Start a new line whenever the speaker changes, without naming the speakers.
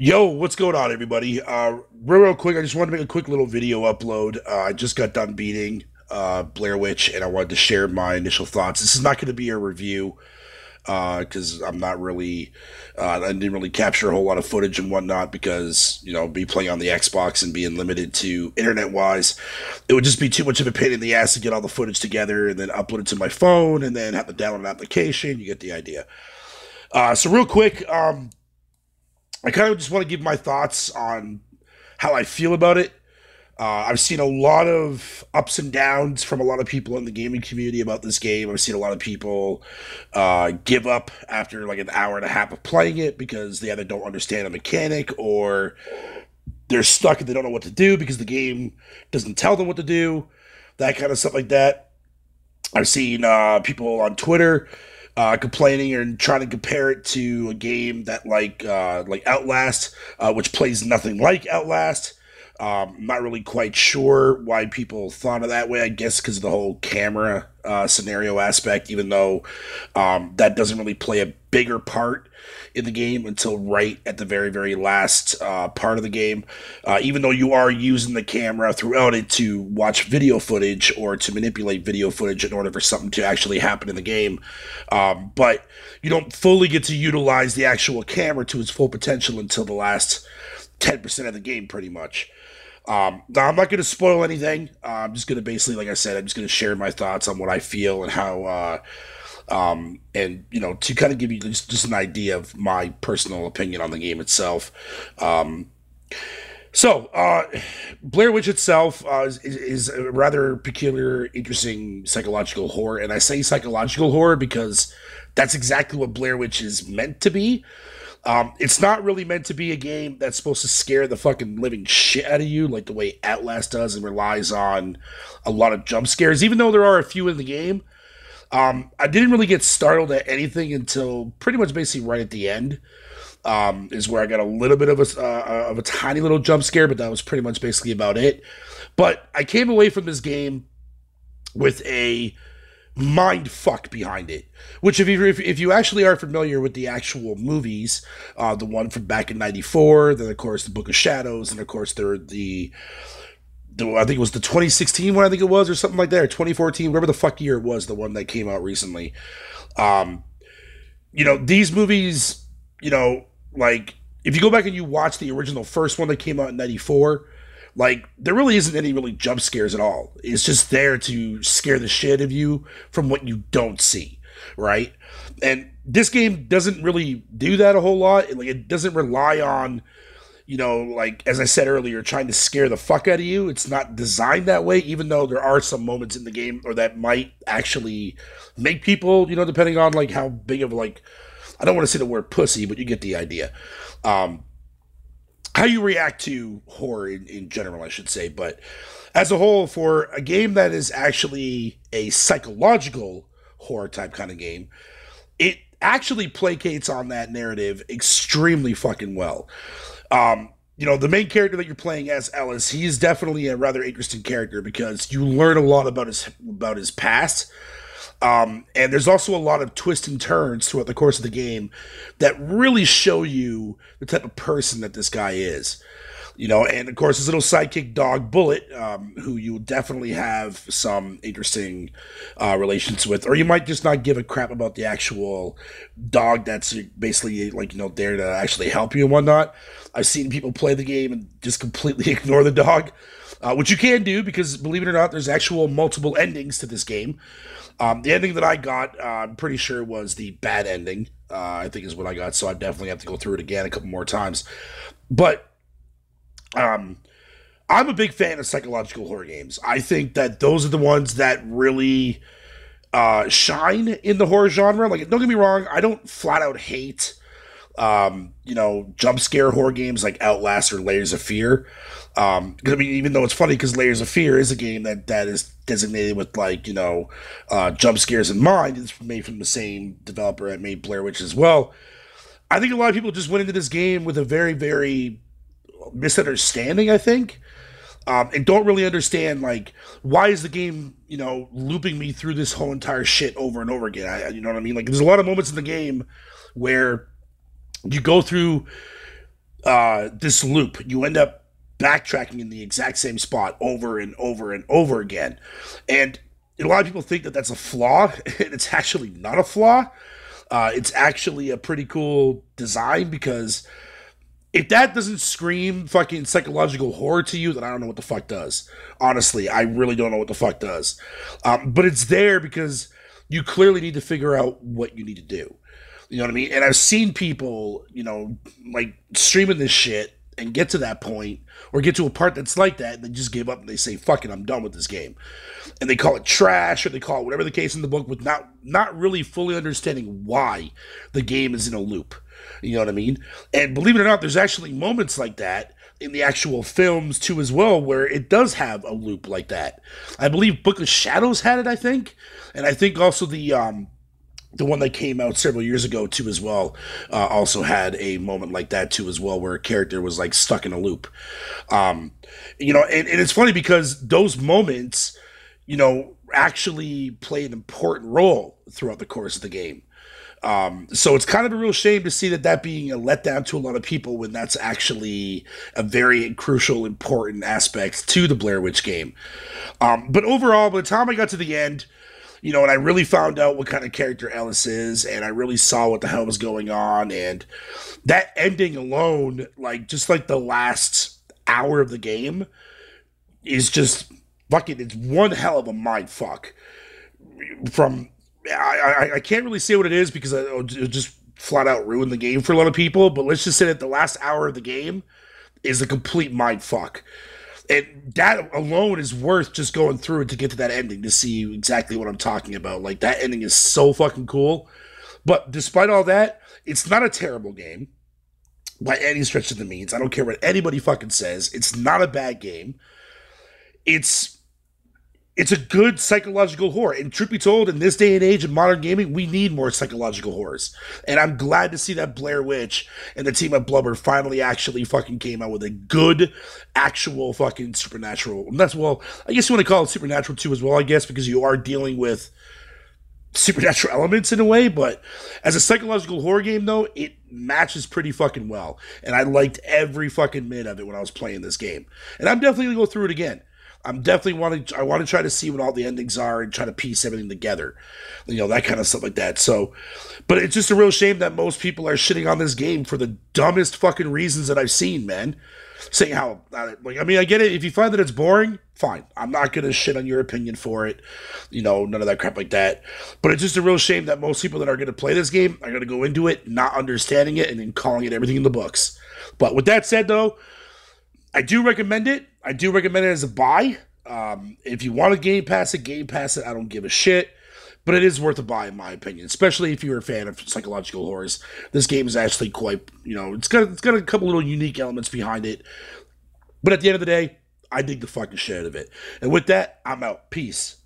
Yo, what's going on, everybody? Real quick, I just wanted to make a quick little video upload. I just got done beating Blair Witch, and I wanted to share my initial thoughts. This is not going to be a review because I'm not really, I didn't really capture a whole lot of footage and whatnot because, be playing on the Xbox and being limited to internet-wise, it would just be too much of a pain in the ass to get all the footage together and then upload it to my phone and then have to download an application. You get the idea. So real quick, I kind of just want to give my thoughts on how I feel about it. I've seen a lot of ups and downs from a lot of people in the gaming community about this game. I've seen a lot of people give up after like an hour and a half of playing it because they either don't understand a mechanic or they're stuck and they don't know what to do because the game doesn't tell them what to do, that kind of stuff like that. I've seen people on Twitter complaining and trying to compare it to a game that like Outlast, which plays nothing like Outlast. I'm not really quite sure why people thought of that way. I guess because of the whole camera scenario aspect, even though that doesn't really play a bigger part in the game until right at the very, very last part of the game. Even though you are using the camera throughout it to watch video footage or to manipulate video footage in order for something to actually happen in the game. But you don't fully get to utilize the actual camera to its full potential until the last 10% of the game, pretty much. Now, I'm not going to spoil anything. I'm just going to basically, like I said, I'm just going to share my thoughts on what I feel and how, to kind of give you just an idea of my personal opinion on the game itself. Blair Witch itself is a rather peculiar, interesting psychological horror, and I say psychological horror because that's exactly what Blair Witch is meant to be. It's not really meant to be a game that's supposed to scare the fucking living shit out of you like the way Outlast does and relies on a lot of jump scares, even though there are a few in the game. I didn't really get startled at anything until pretty much basically right at the end, is where I got a little bit of a tiny little jump scare, but that was pretty much basically about it. But I came away from this game with a mind fuck behind it. Which, if you actually are familiar with the actual movies, the one from back in '94, then of course the Book of Shadows, and of course the I think it was the 2016 one, I think it was, or something like that, or 2014, whatever the fuck year it was, the one that came out recently. These movies, like if you go back and you watch the original first one that came out in '94. Like, there really isn't any really jump scares at all. It's just there to scare the shit out of you from what you don't see, right? And this game doesn't really do that a whole lot. It doesn't rely on, like, as I said earlier, trying to scare the fuck out of you. It's not designed that way, even though there are some moments in the game or that might actually make people, depending on, like, how big of, like, I don't want to say the word pussy, but you get the idea. How you react to horror in general, I should say. But as a whole, for a game that is actually a psychological horror type kind of game, it actually placates on that narrative extremely fucking well. The main character that you're playing as, Ellis, he's definitely a rather interesting character because you learn a lot about his past. And there's also a lot of twists and turns throughout the course of the game that really show you the type of person that this guy is. And of course his little sidekick dog Bullet, who you will definitely have some interesting relations with, or you might just not give a crap about the actual dog that's basically there to actually help you and whatnot. I've seen people play the game and just completely ignore the dog, which you can do because, believe it or not, there's actual multiple endings to this game. The ending that I got, I'm pretty sure was the bad ending, I think is what I got, so I definitely have to go through it again a couple more times. But I'm a big fan of psychological horror games. I think that those are the ones that really shine in the horror genre. Like, don't get me wrong, I don't flat out hate jump scare horror games like Outlast or Layers of Fear. Even though it's funny because Layers of Fear is a game that is designated with jump scares in mind. It's made from the same developer that made Blair Witch as well. I think a lot of people just went into this game with a very, very misunderstanding, I think. And don't really understand, why is the game, looping me through this whole entire shit over and over again? You know what I mean? Like, there's a lot of moments in the game where you go through this loop. You end up backtracking in the exact same spot over and over and over again. And a lot of people think that that's a flaw, and it's actually not a flaw. It's actually a pretty cool design because if that doesn't scream fucking psychological horror to you, then I don't know what the fuck does. Honestly, I really don't know what the fuck does. But it's there because you clearly need to figure out what you need to do. You know what I mean? And I've seen people, like streaming this shit and get to that point or get to a part that's like that and they just give up and they say, fuck it, I'm done with this game. And they call it trash or they call it whatever the case in the book with not really fully understanding why the game is in a loop. You know what I mean? And believe it or not, there's actually moments like that in the actual films too as well where it does have a loop like that. I believe Book of Shadows had it, I think. And I think also the one that came out several years ago too as well also had a moment like that too as well where a character was like stuck in a loop. And it's funny because those moments, actually play an important role throughout the course of the game. So it's kind of a real shame to see that being a letdown to a lot of people when that's actually a very crucial, important aspect to the Blair Witch game. But overall, by the time I got to the end, and I really found out what kind of character Ellis is, and I really saw what the hell was going on, and that ending alone, just like the last hour of the game, is just fucking, it's one hell of a mind fuck. I can't really say what it is because it'll just flat out ruin the game for a lot of people, but let's just say that the last hour of the game is a complete mind fuck. And that alone is worth just going through it to get to that ending to see exactly what I'm talking about. Like, that ending is so fucking cool. But despite all that, it's not a terrible game by any stretch of the means. I don't care what anybody fucking says. It's not a bad game. It's a good psychological horror. And truth be told, in this day and age of modern gaming, we need more psychological horrors. And I'm glad to see that Blair Witch and the team at Blubber finally actually fucking came out with a good, actual fucking supernatural. And I guess you want to call it supernatural too as well, I guess, because you are dealing with supernatural elements in a way. But as a psychological horror game, though, it matches pretty fucking well. And I liked every fucking minute of it when I was playing this game. And I'm definitely going to go through it again. I want to try to see what all the endings are and try to piece everything together, that kind of stuff like that. So, but it's just a real shame that most people are shitting on this game for the dumbest fucking reasons that I've seen, man. Saying how, I get it. If you find that it's boring, fine. I'm not going to shit on your opinion for it. None of that crap like that. But it's just a real shame that most people that are going to play this game are going to go into it not understanding it and then calling it everything in the books. But with that said, though, I do recommend it. I do recommend it as a buy. If you want to Game Pass it, I don't give a shit. But it is worth a buy, in my opinion, especially if you're a fan of psychological horrors. This game is actually quite, it's got a couple little unique elements behind it. But at the end of the day, I dig the fucking shit out of it. And with that, I'm out. Peace.